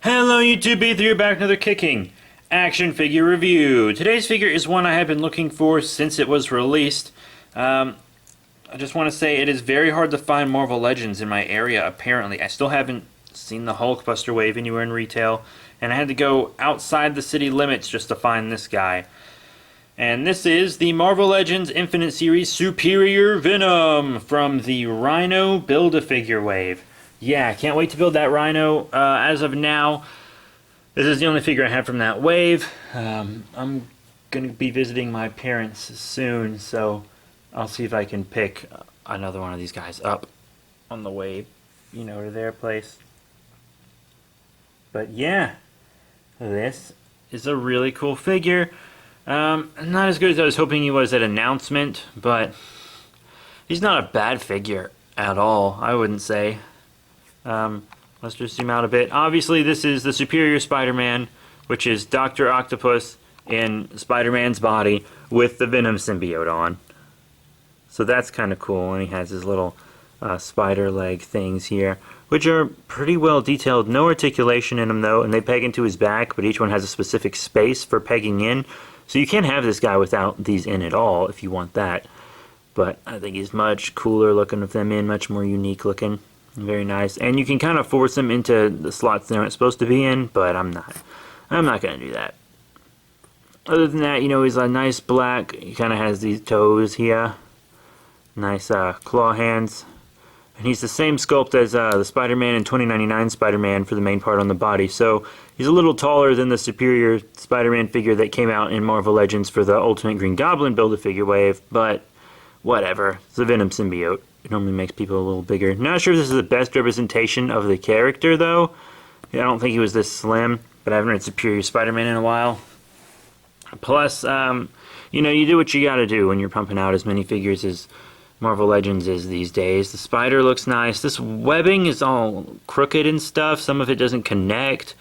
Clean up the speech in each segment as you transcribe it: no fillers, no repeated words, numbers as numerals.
Hello YouTube, B3 back with another kicking action figure review. Today's figure is one I have been looking for since it was released. I just want to say it is very hard to find Marvel Legends in my area apparently. I still haven't seen the Hulkbuster wave anywhere in retail, and I had to go outside the city limits just to find this guy. And this is the Marvel Legends Infinite Series Superior Venom from the Rhino Build-A-Figure wave. Yeah, can't wait to build that Rhino. As of now, this is the only figure I have from that wave. I'm going to be visiting my parents soon, so I'll see if I can pick another one of these guys up on the way, to their place. But yeah, this is a really cool figure. Not as good as I was hoping he was at announcement, but he's not a bad figure at all, I wouldn't say. Let's just zoom out a bit. Obviously, this is the Superior Spider-Man, which is Dr. Octopus in Spider-Man's body with the Venom symbiote on. So that's kind of cool, and he has his little spider leg things here, which are pretty well detailed. No articulation in them, though, and they peg into his back, but each one has a specific space for pegging in. So you can't have this guy without these in at all if you want that. But I think he's much cooler looking with them in, much more unique looking. Very nice. And you can kind of force them into the slots they aren't supposed to be in, but I'm not going to do that. Other than that, he's a nice black. He kind of has these toes here. Nice claw hands. And he's the same sculpt as the Spider-Man and 2099 Spider-Man for the main part on the body. So he's a little taller than the Superior Spider-Man figure that came out in Marvel Legends for the Ultimate Green Goblin Build-A-Figure wave, but whatever. It's a Venom symbiote. It normally makes people a little bbigger. Not sure if this is the best representation of the character, though. I don't think he was this slim, but I haven't read Superior Spider-Man in a while. Plus, you do what you gotta do when you're pumping out as many figures as Marvel Legends is these days. The spider looks nice. This webbing is all crooked and stuff. Some of it doesn't connect.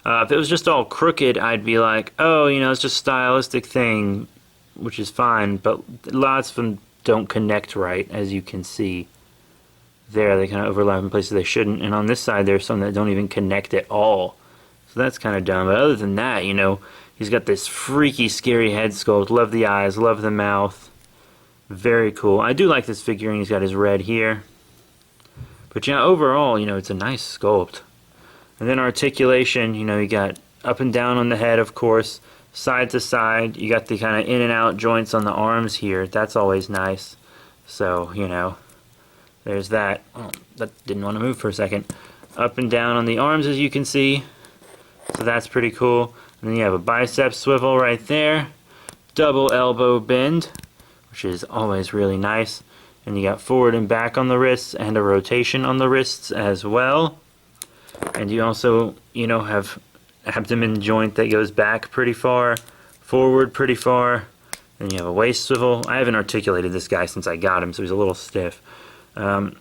If it was just all crooked, I'd be like, oh, it's just a stylistic thing, which is fine, but lots of them don't connect right, as you can see there. They kind of overlap in places they shouldn't, and on this side there's some that don't even connect at all, so that's kind of dumb. But other than that, he's got this freaky scary head sculpt. Love the eyes, love the mouth. Very cool. I do like this figurine. He's got his red here, but yeah, overall, it's a nice sculpt. And then articulation, you got up and down on the head, of course, side to side. You got the kind of in and out joints on the arms here. That's always nice. So, there's that. Oh, that didn't want to move for a second. Up and down on the arms, as you can see. So that's pretty cool. And then you have a bicep swivel right there. Double elbow bend, which is always really nice. And you got forward and back on the wrists and a rotation on the wrists as well. And you also, have abdomen joint that goes back pretty far, forward pretty far, and you have a waist swivel. I haven't articulated this guy since I got him, so he's a little stiff. And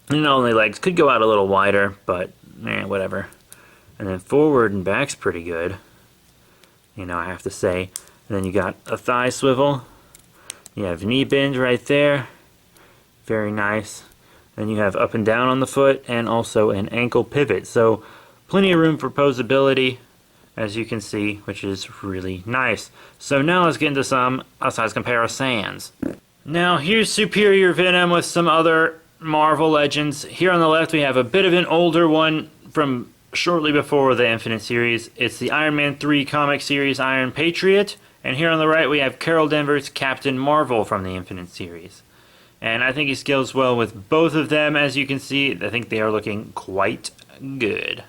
only legs could go out a little wider, but whatever. And then forward and back's pretty good, I have to say. And then you got a thigh swivel. You have knee bend right there, very nice. Then you have up and down on the foot, and also an ankle pivot. So plenty of room for posability, as you can see, which is really nice. So now let's get into some size comparisons. Now here's Superior Venom with some other Marvel Legends. Here on the left we have a bit of an older one from shortly before the Infinite series. It's the Iron Man 3 comic series Iron Patriot. And here on the right we have Carol Danvers' Captain Marvel from the Infinite series. And I think he scales well with both of them. As you can see, I think they are looking quite good.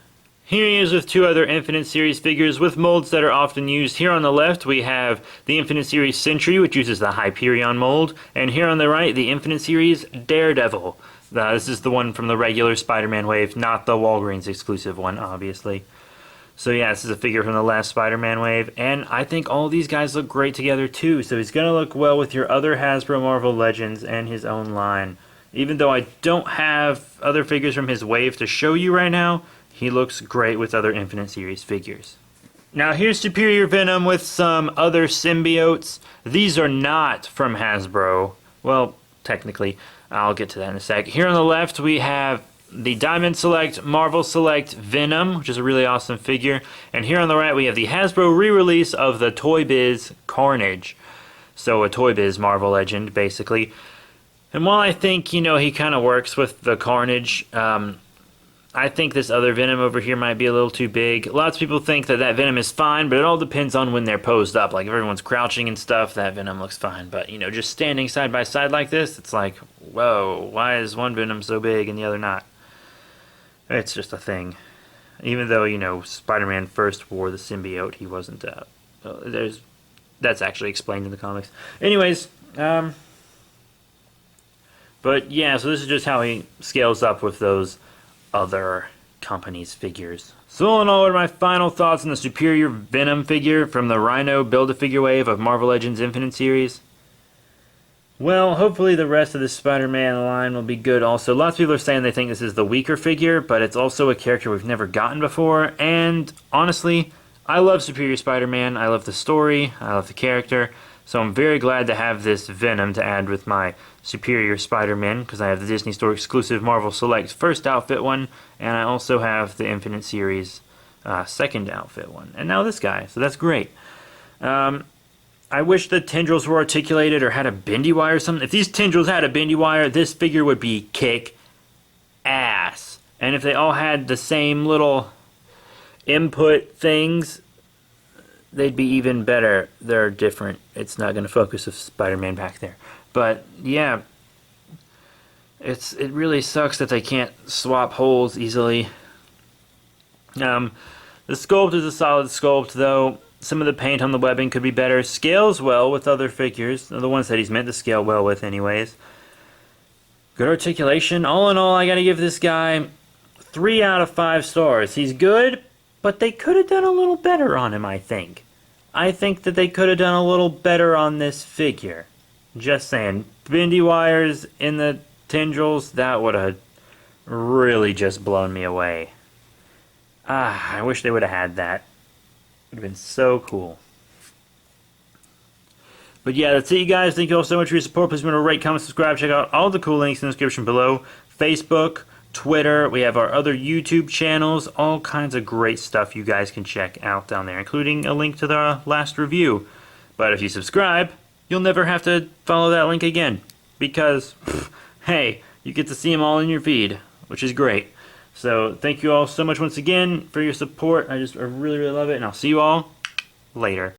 Here he is with two other Infinite Series figures with molds that are often used. Here on the left we have the Infinite Series Sentry, which uses the Hyperion mold. And here on the right, the Infinite Series Daredevil. This is the one from the regular Spider-Man wave, not the Walgreens exclusive one, obviously. So yeah, this is a figure from the last Spider-Man wave, and I think all these guys look great together too, so he's going to look well with your other Hasbro Marvel Legends and his own line. Even though I don't have other figures from his wave to show you right now, he looks great with other Infinite Series figures. Now here's Superior Venom with some other symbiotes. These are not from Hasbro. Well, technically, I'll get to that in a sec. Here on the left we have the Diamond Select, Marvel Select Venom, which is a really awesome figure. And here on the right, we have the Hasbro re-release of the Toy Biz Carnage. So a Toy Biz Marvel Legend, basically. And while I think, you know, he kind of works with the Carnage, I think this other Venom over here might be a little too big. Lots of people think that that Venom is fine, but it all depends on when they're posed up. Like, if everyone's crouching and stuff, that Venom looks fine. But, you know, just standing side by side like this, it's like, whoa, why is one Venom so big and the other not? It's just a thing. Even though, you know, Spider-Man first wore the symbiote, he wasn't, that's actually explained in the comics. Anyways, but yeah, so this is just how he scales up with those other companies' figures. So all in all, what are my final thoughts on the Superior Venom figure from the Rhino Build-A-Figure wave of Marvel Legends Infinite series? Well, hopefully the rest of the Spider-Man line will be good also. Lots of people are saying they think this is the weaker figure, but it's also a character we've never gotten before, and honestly, I love Superior Spider-Man. I love the story, I love the character, so I'm very glad to have this Venom to add with my Superior Spider-Man, because I have the Disney Store exclusive Marvel Select first outfit one, and I also have the Infinite Series second outfit one, and now this guy, so that's great. I wish the tendrils were articulated or had a bendy wire or something. If these tendrils had a bendy wire, this figure would be kick ass. And if they all had the same little input things, they'd be even better. They're different. It's not going to focus of Spider-Man back there. But yeah, it really sucks that they can't swap holes easily. The sculpt is a solid sculpt, though. Some of the paint on the webbing could be better. Scales well with other figures, the ones that he's meant to scale well with anyways. Good articulation. All in all, I gotta give this guy 3 out of 5 stars. He's good, but they could have done a little better on him, I think. I think that they could have done a little better on this figure. Just saying. Bendy wires in the tendrils, that would have really just blown me away. I wish they would have had that. Would have been so cool. But yeah, that's it, you guys. Thank you all so much for your support. Please remember to rate, comment, subscribe. Check out all the cool links in the description below. Facebook, Twitter. We have our other YouTube channels. All kinds of great stuff you guys can check out down there, including a link to the last review. But if you subscribe, you'll never have to follow that link again. Because, hey, you get to see them all in your feed, which is great. So thank you all so much once again for your support. I really, really love it. And I'll see you all later.